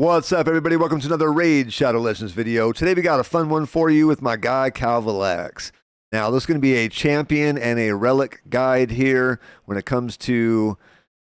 What's up, everybody? Welcome to another Raid Shadow Legends video. Today we got a fun one for you with my guy Kalvalax. Now this is going to be a champion and a relic guide here when it comes to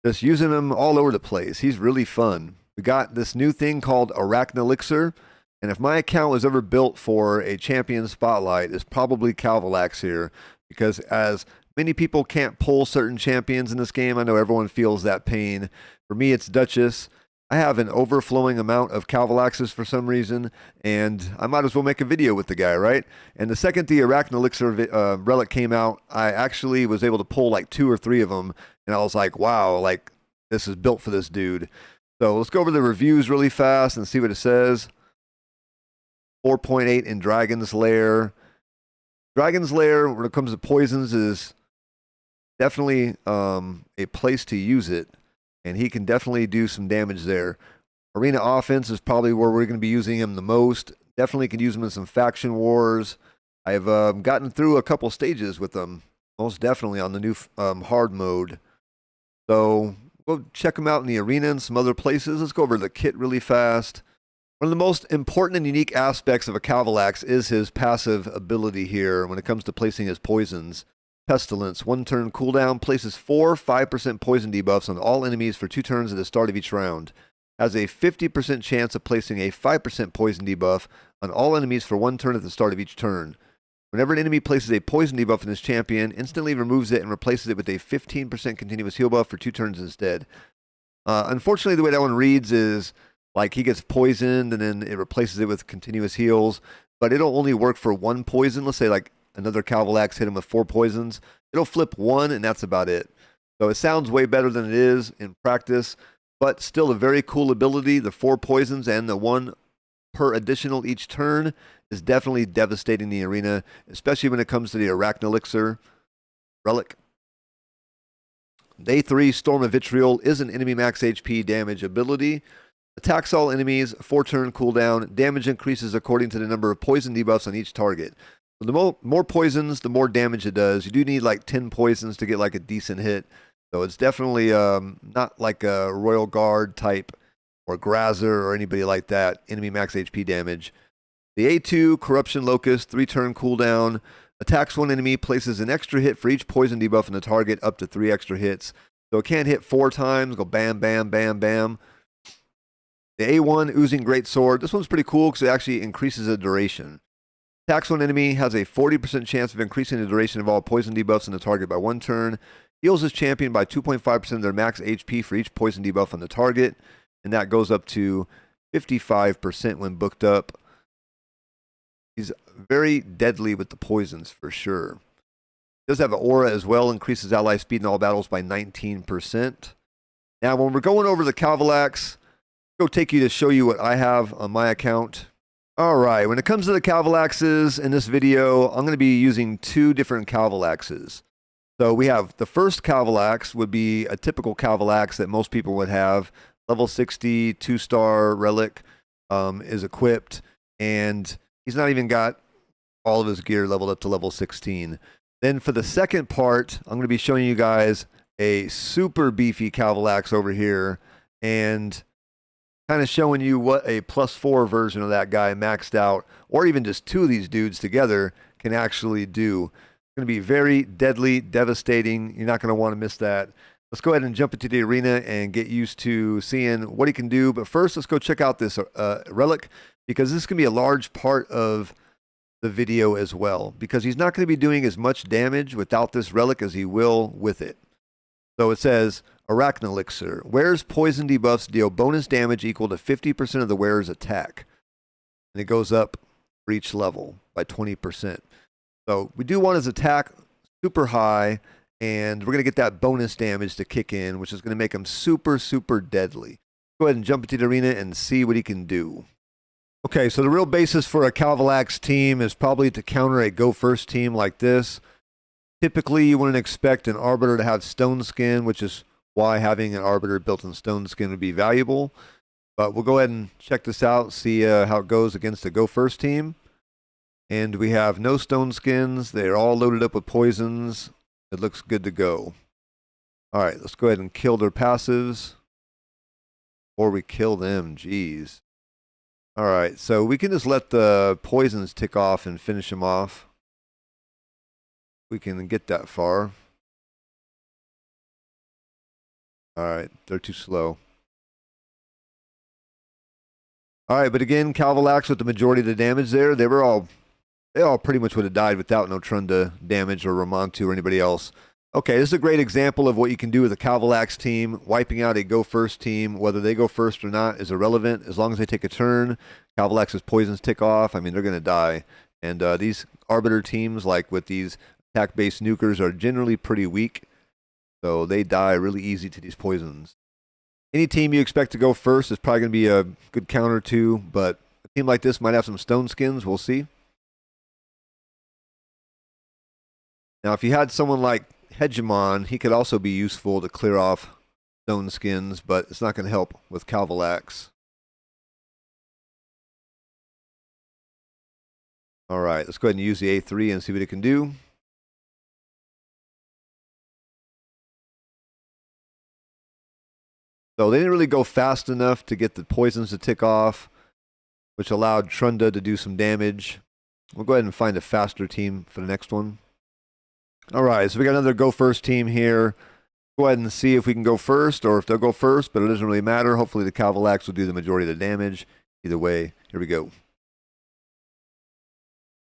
just using him all over the place. He's really fun. We got this new thing called Elixir, and if my account was ever built for a champion spotlight, it's probably Kalvalax here, because as many people can't pull certain champions in this game, I know everyone feels that pain. For me, it's Duchess. I have an overflowing amount of Kalvalaxes for some reason, and I might as well make a video with the guy, right? And the second the Elixir relic came out, I actually was able to pull like 2 or 3 of them, and I was like, wow, like this is built for this dude. So let's go over the reviews really fast and see what it says. 4.8 in Dragon's Lair. Dragon's Lair, when it comes to poisons, is definitely a place to use it. And he can definitely do some damage there. Arena offense is probably where we're going to be using him the most. Definitely can use him in some faction wars. I've gotten through a couple stages with him, most definitely on the new hard mode. So go check him out in the arena and some other places. Let's go over the kit really fast. One of the most important and unique aspects of a Kalvalax is his passive ability here when it comes to placing his poisons. Pestilence, 1 turn cooldown, places 4 5% poison debuffs on all enemies for 2 turns at the start of each round. Has a 50% chance of placing a 5% poison debuff on all enemies for 1 turn at the start of each turn. Whenever an enemy places a poison debuff on his champion, instantly removes it and replaces it with a 15% continuous heal buff for 2 turns instead. Unfortunately, the way that one reads is like he gets poisoned and then it replaces it with continuous heals, but it'll only work for 1 poison. Let's say like another Kalvalax hit him with 4 poisons. It'll flip 1, and that's about it. So it sounds way better than it is in practice, but still a very cool ability. The 4 poisons and the 1 per additional each turn is definitely devastating the arena, especially when it comes to the Elixir relic. Day 3, Storm of Vitriol is an enemy max HP damage ability. Attacks all enemies, 4 turn cooldown. Damage increases according to the number of poison debuffs on each target. The more poisons, the more damage it does. You do need like 10 poisons to get like a decent hit. So it's definitely not like a Royal Guard type or Grazer or anybody like that. Enemy max HP damage. The A2, Corruption Locust, 3 turn cooldown. Attacks 1 enemy, places an extra hit for each poison debuff on the target, up to 3 extra hits. So it can't hit 4 times, go bam, bam, bam, bam. The A1, Oozing Greatsword. This one's pretty cool because it actually increases the duration. Attacks 1 enemy, has a 40% chance of increasing the duration of all poison debuffs on the target by 1 turn. Heals his champion by 2.5% of their max HP for each poison debuff on the target. And that goes up to 55% when booked up. He's very deadly with the poisons for sure. He does have an aura as well, increases ally speed in all battles by 19%. Now when we're going over the Kalvalax, I'll go take you to show you what I have on my account. Alright, when it comes to the Kalvalaxes in this video, I'm going to be using 2 different Kalvalaxes. So we have the first Kalvalax would be a typical Kalvalax that most people would have. Level 60, 2-star relic is equipped, and he's not even got all of his gear leveled up to level 16. Then for the second part, I'm going to be showing you guys a super beefy Kalvalax over here, and kind of showing you what a +4 version of that guy maxed out, or even just 2 of these dudes together can actually do. It's going to be very deadly, devastating. You're not going to want to miss that. Let's go ahead and jump into the arena and get used to seeing what he can do. But first, let's go check out this relic, because this can be a large part of the video as well, because he's not going to be doing as much damage without this relic as he will with it. So it says, Elixir. Wearer's poison debuffs deal bonus damage equal to 50% of the wearer's attack. And it goes up for each level by 20%. So we do want his attack super high, and we're going to get that bonus damage to kick in, which is going to make him super, super deadly. Go ahead and jump into the arena and see what he can do. Okay, so the real basis for a Kalvalax team is probably to counter a Go-1ST team like this. Typically, you wouldn't expect an Arbiter to have Stone Skin, which is why having an Arbiter built in Stone Skin would be valuable. But we'll go ahead and check this out, see how it goes against the Go-1ST team. And we have no Stone Skins. They're all loaded up with poisons. It looks good to go. All right, let's go ahead and kill their passives. Or we kill them. Jeez. All right, so we can just let the poisons tick off and finish them off. We can get that far. All right, they're too slow. All right, but again, Kalvalax with the majority of the damage there. They all pretty much would have died without no Trunda damage or Ramontu or anybody else. Okay, this is a great example of what you can do with a Kalvalax team. Wiping out a go-first team, whether they go first or not, is irrelevant. As long as they take a turn, Kalvalax's poisons tick off. I mean, they're going to die. And these Arbiter teams, like with these attack-based nukers, are generally pretty weak. So they die really easy to these poisons. Any team you expect to go first is probably going to be a good counter to, but a team like this might have some stone skins. We'll see. Now, if you had someone like Hegemon, he could also be useful to clear off stone skins, but it's not going to help with Kalvalax. All right, let's go ahead and use the A3 and see what it can do. So they didn't really go fast enough to get the poisons to tick off, which allowed Trunda to do some damage. We'll go ahead and find a faster team for the next one. All right, so we got another go first team here. Go ahead and see if we can go first or if they'll go first, but it doesn't really matter. Hopefully the Kalvalax will do the majority of the damage. Either way, here we go.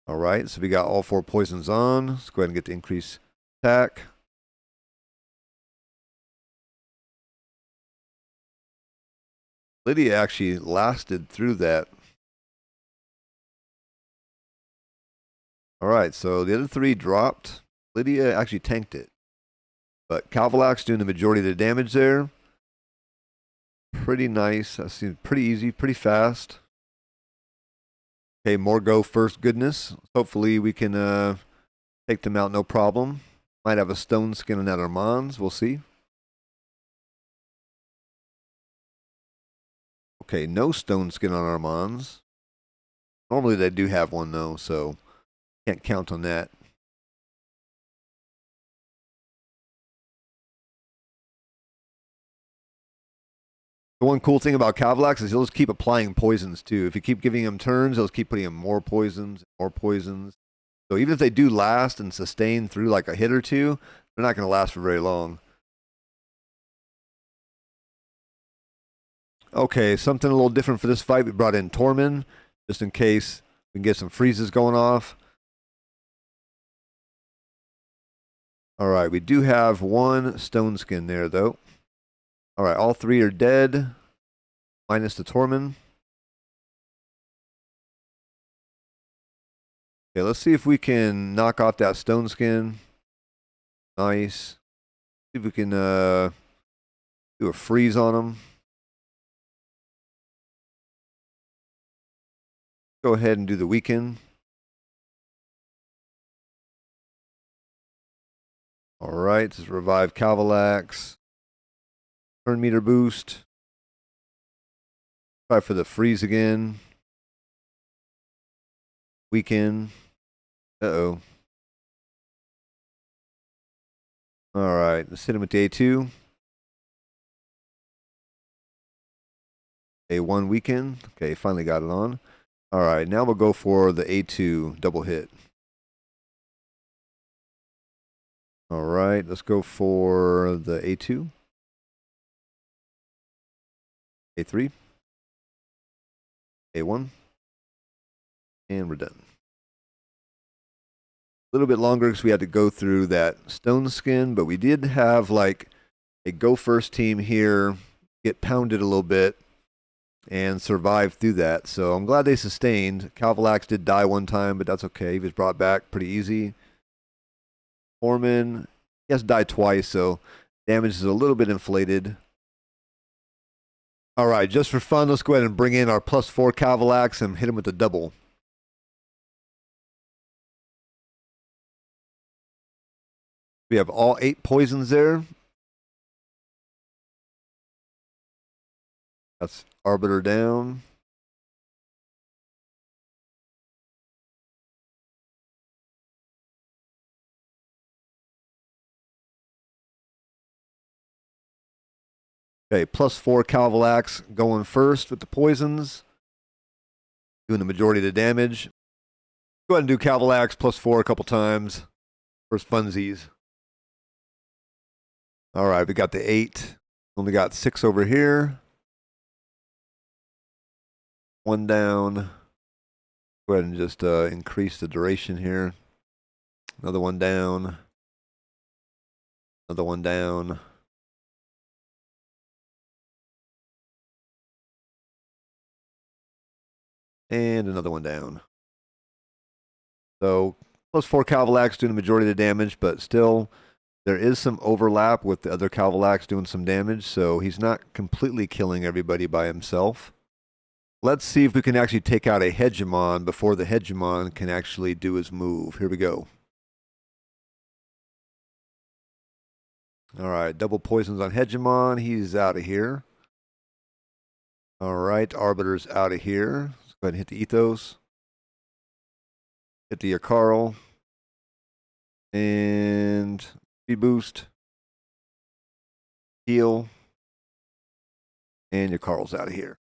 All right, so we got all 4 poisons on. Let's go ahead and get the increased attack. Lydia actually lasted through that. All right, so the other 3 dropped. Lydia actually tanked it. But Kalvalax doing the majority of the damage there. Pretty nice. That seems pretty easy, pretty fast. Okay, more go first goodness. Hopefully we can take them out no problem. Might have a stone skin on that Armands. We'll see. Okay, no stone skin on Armands. Normally they do have one though, so can't count on that. The one cool thing about Kalvalax is he'll just keep applying poisons too. If you keep giving him turns, he'll just keep putting him more poisons, more poisons. So even if they do last and sustain through like a hit or two, they're not going to last for very long. Okay, something a little different for this fight. We brought in Tormund, just in case we can get some freezes going off. All right, we do have 1 stone skin there, though. All right, all 3 are dead, minus the Tormund. Okay, let's see if we can knock off that stone skin. Nice. See if we can do a freeze on him. Go ahead and do the weaken. All right, just revive Kalvalax. Turn meter boost. Try for the freeze again. Weaken. Uh-oh. All right, let's hit him with the A2. A1 weaken. Okay, finally got it on. All right, now we'll go for the A2 double hit. All right, let's go for the A2. A3. A1. And we're done. A little bit longer because we had to go through that stone skin, but we did have like a go first team here get pounded a little bit and survive through that. So I'm glad they sustained. Kalvalax did die one time, but that's okay. He was brought back pretty easy. Foreman, he has died twice, so damage is a little bit inflated. All right, just for fun, let's go ahead and bring in our +4 Kalvalax and hit him with the double. We have all 8 poisons there. That's Arbiter down. Okay, +4 Kalvalax going first with the poisons, doing the majority of the damage. Go ahead and do Kalvalax +4 a couple times for funsies. All right, we got the 8. Only got 6 over here. 1 down. Go ahead and just increase the duration here. Another 1 down. Another 1 down. And another 1 down. So +4 Kalvalax doing the majority of the damage, but still there is some overlap with the other Kalvalax doing some damage, so he's not completely killing everybody by himself. Let's see if we can actually take out a Hegemon before the Hegemon can actually do his move. Here we go. All right, double poisons on Hegemon. He's out of here. All right, Arbiter's out of here. Let's go ahead and hit the Ethos. Hit the Yakarl. And speed boost. Heal. And Yakarl's out of here.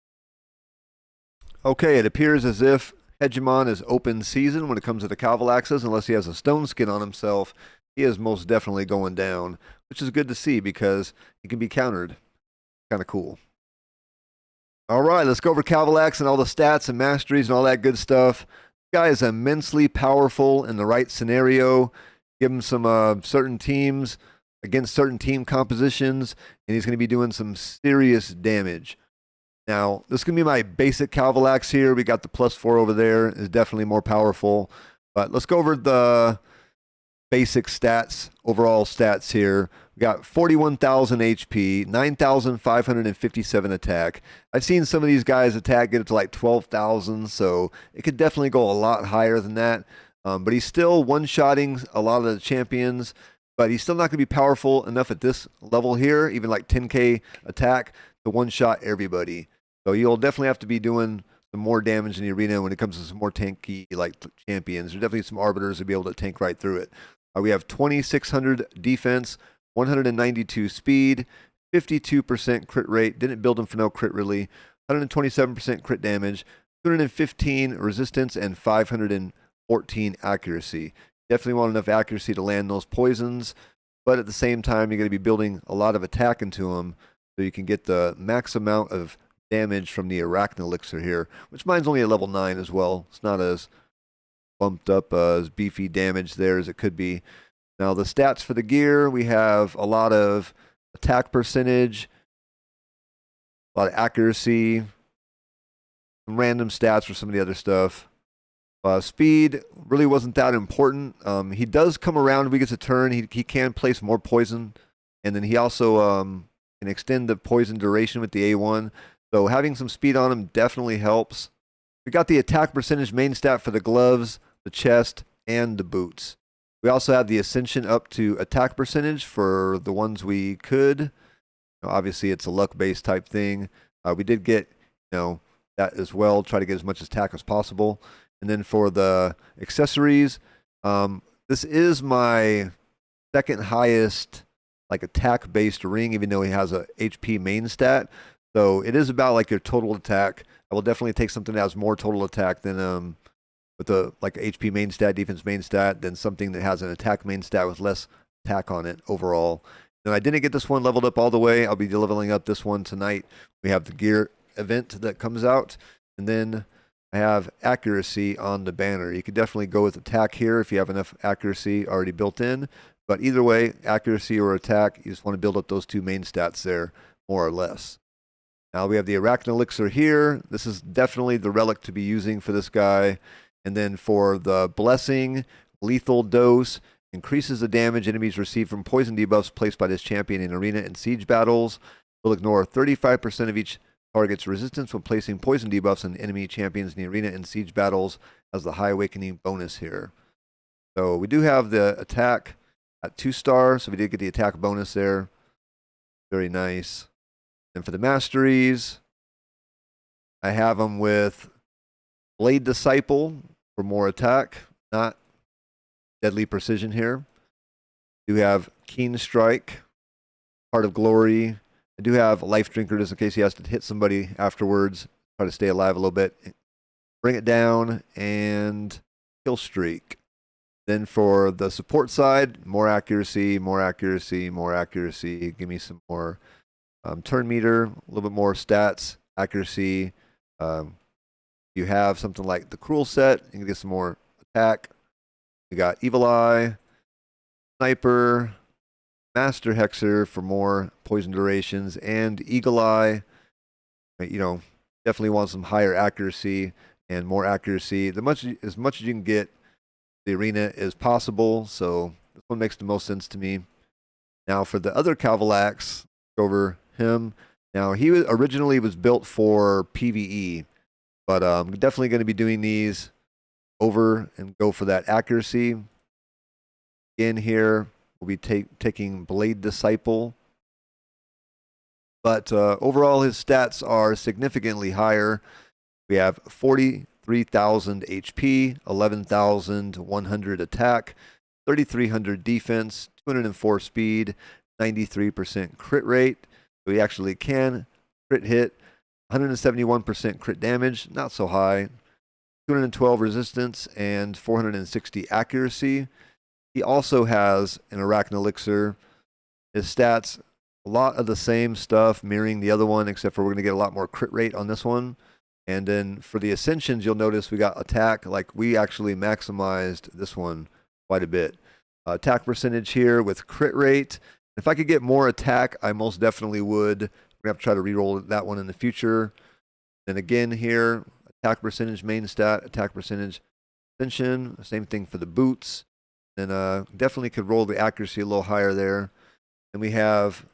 Okay, it appears as if Hegemon is open season when it comes to the Kalvalaxes, unless he has a stone skin on himself. He is most definitely going down, which is good to see because he can be countered. Kind of cool. All right, let's go over Kalvalax and all the stats and masteries and all that good stuff. This guy is immensely powerful in the right scenario. Give him some certain teams against certain team compositions, and he's going to be doing some serious damage. Now, this is going to be my basic Kalvalax here. We got the +4 over there. It's definitely more powerful. But let's go over the basic stats, overall stats here. We got 41,000 HP, 9,557 attack. I've seen some of these guys attack get it to like 12,000, so it could definitely go a lot higher than that. But he's still one-shotting a lot of the champions, but he's still not going to be powerful enough at this level here, even like 10k attack, to one-shot everybody. So you'll definitely have to be doing some more damage in the arena when it comes to some more tanky like champions. There's definitely some arbiters to be able to tank right through it. We have 2,600 defense, 192 speed, 52% crit rate. Didn't build him for no crit really. 127% crit damage, 215 resistance, and 514 accuracy. Definitely want enough accuracy to land those poisons, but at the same time, you're going to be building a lot of attack into them so you can get the max amount of damage from the Arachne Elixir here, which mine's only at level 9 as well. It's not as bumped up as beefy damage there as it could be. Now the stats for the gear, we have a lot of attack percentage, a lot of accuracy, some random stats for some of the other stuff. Speed really wasn't that important. He does come around if he gets a turn. He can place more poison, and then he also can extend the poison duration with the A1. So having some speed on him definitely helps. We got the attack percentage main stat for the gloves, the chest, and the boots. We also have the ascension up to attack percentage for the ones we could. Obviously, it's a luck-based type thing. We did get, that as well. Try to get as much attack as possible. And then for the accessories, this is my second highest like attack-based ring, even though he has a HP main stat. So it is about like your total attack. I will definitely take something that has more total attack than with the like HP main stat, defense main stat, than something that has an attack main stat with less attack on it overall. And I didn't get this one leveled up all the way. I'll be leveling up this one tonight. We have the gear event that comes out, and then I have accuracy on the banner. You could definitely go with attack here if you have enough accuracy already built in. But either way, accuracy or attack, you just want to build up those two main stats there, more or less. Now we have the Arachne Elixir here. This is definitely the relic to be using for this guy. And then for the Blessing, lethal dose, increases the damage enemies receive from poison debuffs placed by this champion in arena and siege battles. Will ignore 35% of each target's resistance when placing poison debuffs on enemy champions in the arena and siege battles as the High Awakening bonus here. So we do have the attack at 2 stars, so we did get the attack bonus there. Very nice. And for the masteries, I have them with Blade Disciple for more attack, not deadly precision here. Do have Keen Strike, Heart of Glory, I do have life drinker just in case he has to hit somebody afterwards. Try to stay alive a little bit. Bring it down and kill streak. Then for the support side, more accuracy, more accuracy, more accuracy. Give me some more turn meter, a little bit more stats, accuracy. You have something like the cruel set, you can get some more attack. We got evil eye, sniper, master hexer for more poison durations, and eagle eye. You know, definitely want some higher accuracy and more accuracy. As much as you can get the arena is possible. So this one makes the most sense to me. Now for the other Kalvalax, go over him. Now he originally was built for PvE, but I'm definitely going to be doing these over and go for that accuracy. In here, we'll be taking Blade Disciple. But overall, his stats are significantly higher. We have 43,000 HP, 11,100 attack, 3,300 defense, 204 speed, 93% crit rate. So he actually can crit hit, 171% crit damage, not so high, 212 resistance, and 460 accuracy. He also has an Arachne Elixir. His stats, a lot of the same stuff, mirroring the other one, except for we're going to get a lot more crit rate on this one. And then for the Ascensions, you'll notice we got attack. Like, we actually maximized this one quite a bit. Attack percentage here with crit rate. If I could get more attack, I most definitely would. We're going to have to try to reroll that one in the future. And again here, attack percentage main stat, attack percentage Ascension. Same thing for the boots. And definitely could roll the accuracy a little higher there. And we have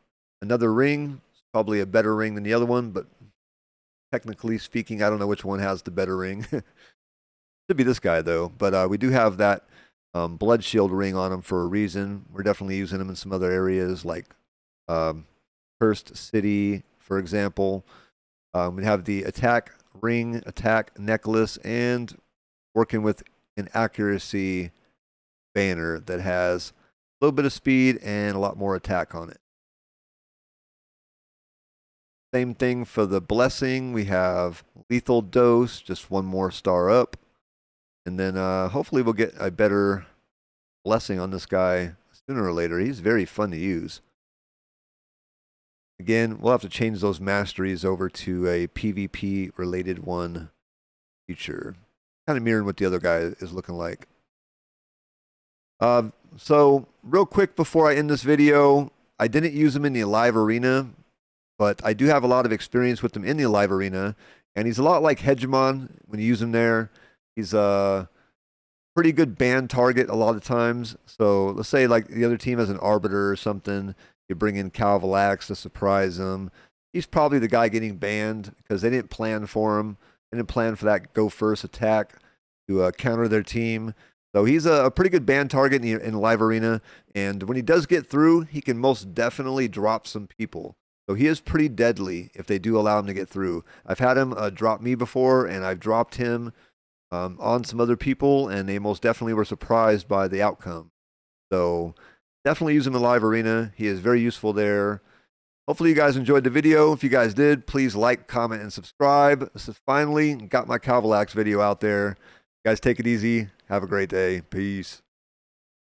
another ring, probably a better ring than the other one, but technically speaking, I don't know which one has the better ring. Should be this guy though, but we do have that blood shield ring on him for a reason. We're definitely using him in some other areas like Cursed City, for example. We have the attack ring, attack necklace, and working with an accuracy banner that has a little bit of speed and a lot more attack on it. Same thing for the blessing. We have lethal dose, just one more star up. And then hopefully we'll get a better blessing on this guy sooner or later. He's very fun to use. Again, we'll have to change those masteries over to a PvP related one future. Kind of mirroring what the other guy is looking like. So real quick before I end this video, I didn't use him in the live arena, but I do have a lot of experience with him in the live arena, and he's a lot like Hegemon when you use him there. He's a pretty good ban target a lot of times. So let's say like the other team has an Arbiter or something, you bring in Kalvalax to surprise him. He's probably the guy getting banned because they didn't plan for him. They didn't plan for that go first attack to counter their team. So he's a pretty good ban target in the live arena, and when he does get through, he can most definitely drop some people. So he is pretty deadly if they do allow him to get through. I've had him drop me before, and I've dropped him on some other people, and they most definitely were surprised by the outcome. So definitely use him in the live arena. He is very useful there. Hopefully you guys enjoyed the video. If you guys did, please like, comment, and subscribe. This is finally got my Kalvalax video out there. Guys, take it easy. Have a great day. Peace.